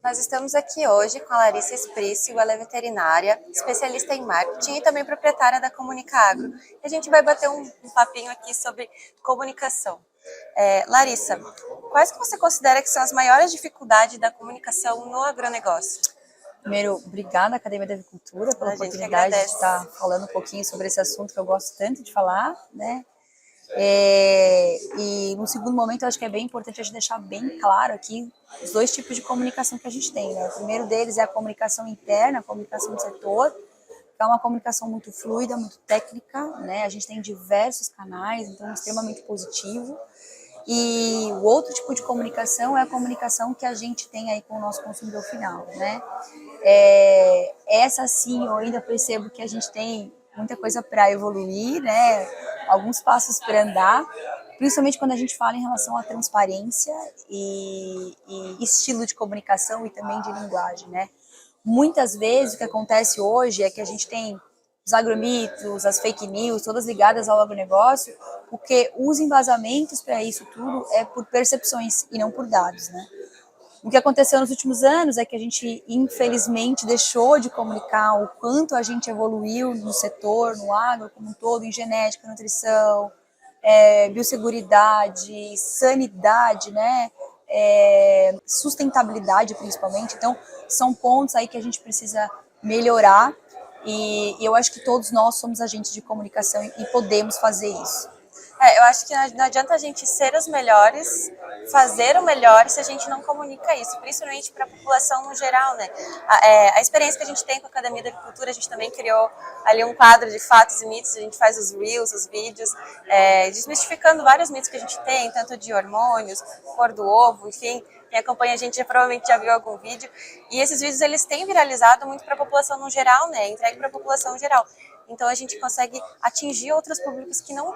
Nós estamos aqui hoje com a Larissa Esprício, ela é veterinária, especialista em marketing e também proprietária da Comunica Agro. E a gente vai bater um papinho aqui sobre comunicação. Larissa, quais que você considera que são as maiores dificuldades da comunicação no agronegócio? Primeiro, obrigada, Academia da Agricultura, pela oportunidade de estar falando um pouquinho sobre esse assunto que eu gosto tanto de falar, né? E no segundo momento, eu acho que é bem importante a gente deixar bem claro aqui os dois tipos de comunicação que a gente tem, né? O primeiro deles é a comunicação interna, a comunicação do setor, que é uma comunicação muito fluida, muito técnica, né? A gente tem diversos canais, então é extremamente positivo. E o outro tipo de comunicação é a comunicação que a gente tem aí com o nosso consumidor final, né? Essa sim, eu ainda percebo que a gente tem muita coisa para evoluir, né? Alguns passos para andar, principalmente quando a gente fala em relação à transparência e estilo de comunicação e também de linguagem, né? Muitas vezes o que acontece hoje é que a gente tem os agromitos, as fake news, todas ligadas ao agronegócio, porque os embasamentos para isso tudo é por percepções e não por dados, né? O que aconteceu nos últimos anos é que a gente, infelizmente, deixou de comunicar o quanto a gente evoluiu no setor, no agro como um todo, em genética, nutrição, biosseguridade, sanidade, né? Sustentabilidade, principalmente. Então, são pontos aí que a gente precisa melhorar e eu acho que todos nós somos agentes de comunicação e podemos fazer isso. Eu acho que não adianta a gente ser os melhores, fazer o melhor se a gente não comunica isso, principalmente para a população no geral, né? A experiência que a gente tem com a Academia da Agricultura, a gente também criou ali um quadro de fatos e mitos, a gente faz os reels, os vídeos, desmistificando vários mitos que a gente tem, tanto de hormônios, cor do ovo, enfim. Quem acompanha a gente provavelmente já viu algum vídeo. E esses vídeos eles têm viralizado muito para a população no geral, né? Entregue para a população no geral. Então a gente consegue atingir outros públicos que não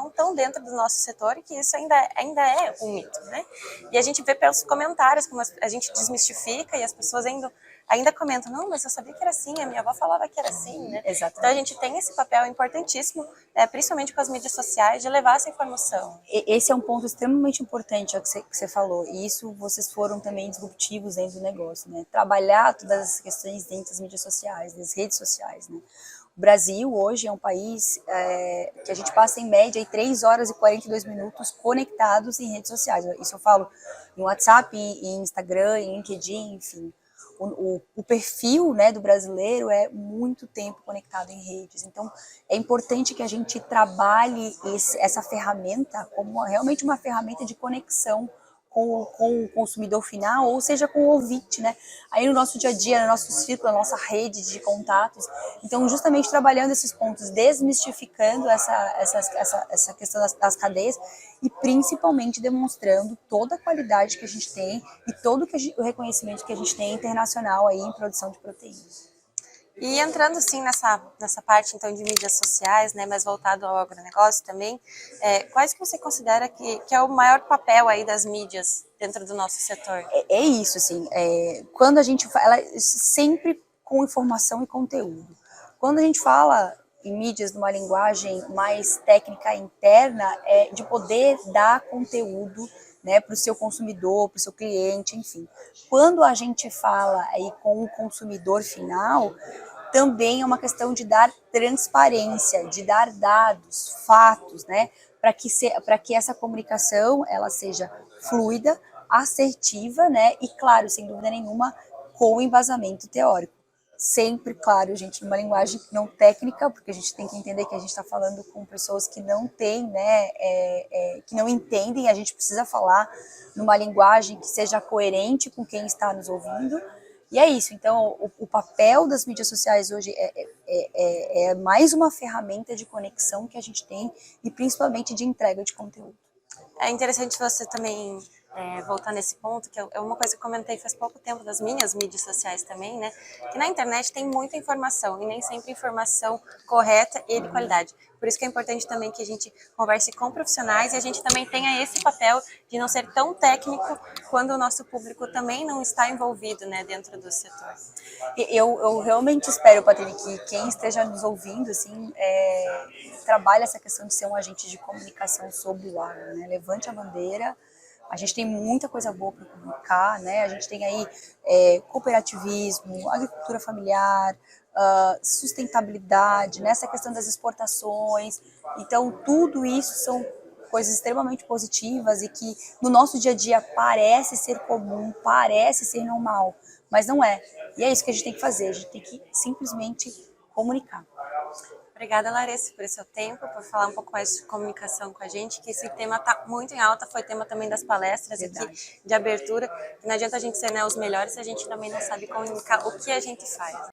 estão dentro do nosso setor e que isso ainda é um mito, né? E a gente vê pelos comentários como a gente desmistifica e as pessoas ainda comentam, não, mas eu sabia que era assim, a minha avó falava que era assim, né? Exatamente. Então a gente tem esse papel importantíssimo, principalmente com as mídias sociais, de levar essa informação. Esse é um ponto extremamente importante que você falou, e isso vocês foram também disruptivos dentro do negócio, né? Trabalhar todas as questões dentro das mídias sociais, das redes sociais, né? O Brasil hoje é um país que a gente passa em média 3 horas e 42 minutos conectados em redes sociais. Isso eu falo em WhatsApp, em Instagram, em LinkedIn, enfim. O perfil, né, do brasileiro é muito tempo conectado em redes. Então, é importante que a gente trabalhe essa ferramenta como realmente uma ferramenta de conexão com o consumidor final, ou seja, com o ouvinte, né? Aí no nosso dia a dia, no nosso círculo, na nossa rede de contatos. Então, justamente trabalhando esses pontos, desmistificando essa questão das cadeias e principalmente demonstrando toda a qualidade que a gente tem e todo o reconhecimento que a gente tem internacional aí em produção de proteínas. E entrando assim nessa parte então de mídias sociais, né, mais voltado ao agronegócio também, quais que você considera que é o maior papel aí das mídias dentro do nosso setor? É isso, assim, quando a gente fala, sempre com informação e conteúdo. Quando a gente fala em mídias numa linguagem mais técnica interna, é de poder dar conteúdo, né, para o seu consumidor, para o seu cliente, enfim. Quando a gente fala aí com o consumidor final, também é uma questão de dar transparência, de dar dados, fatos, né, para que essa comunicação ela seja fluida, assertiva, né, e claro, sem dúvida nenhuma, com embasamento teórico. Sempre, claro, gente, numa linguagem não técnica, porque a gente tem que entender que a gente está falando com pessoas que não têm, né, que não entendem, a gente precisa falar numa linguagem que seja coerente com quem está nos ouvindo. E é isso, então o papel das mídias sociais hoje é mais uma ferramenta de conexão que a gente tem e principalmente de entrega de conteúdo. É interessante você também voltar nesse ponto, que é uma coisa que eu comentei faz pouco tempo das minhas mídias sociais também, né? Que na internet tem muita informação e nem sempre informação correta e de qualidade. Por isso que é importante também que a gente converse com profissionais e a gente também tenha esse papel de não ser tão técnico quando o nosso público também não está envolvido, né, dentro do setor. Eu realmente espero, Patrícia, que quem esteja nos ouvindo, assim, trabalhe essa questão de ser um agente de comunicação sobre o agro, né? Levante a bandeira, A gente tem muita coisa boa para comunicar, né? A gente tem aí cooperativismo, agricultura familiar, sustentabilidade, nessa questão das exportações. Então, tudo isso são coisas extremamente positivas e que no nosso dia a dia parece ser comum, parece ser normal, mas não é. E é isso que a gente tem que fazer, a gente tem que simplesmente comunicar. Obrigada, Larissa, por seu tempo, por falar um pouco mais de comunicação com a gente, que esse tema está muito em alta, foi tema também das palestras aqui de abertura, que não adianta a gente ser, né, os melhores se a gente também não sabe comunicar o que a gente faz.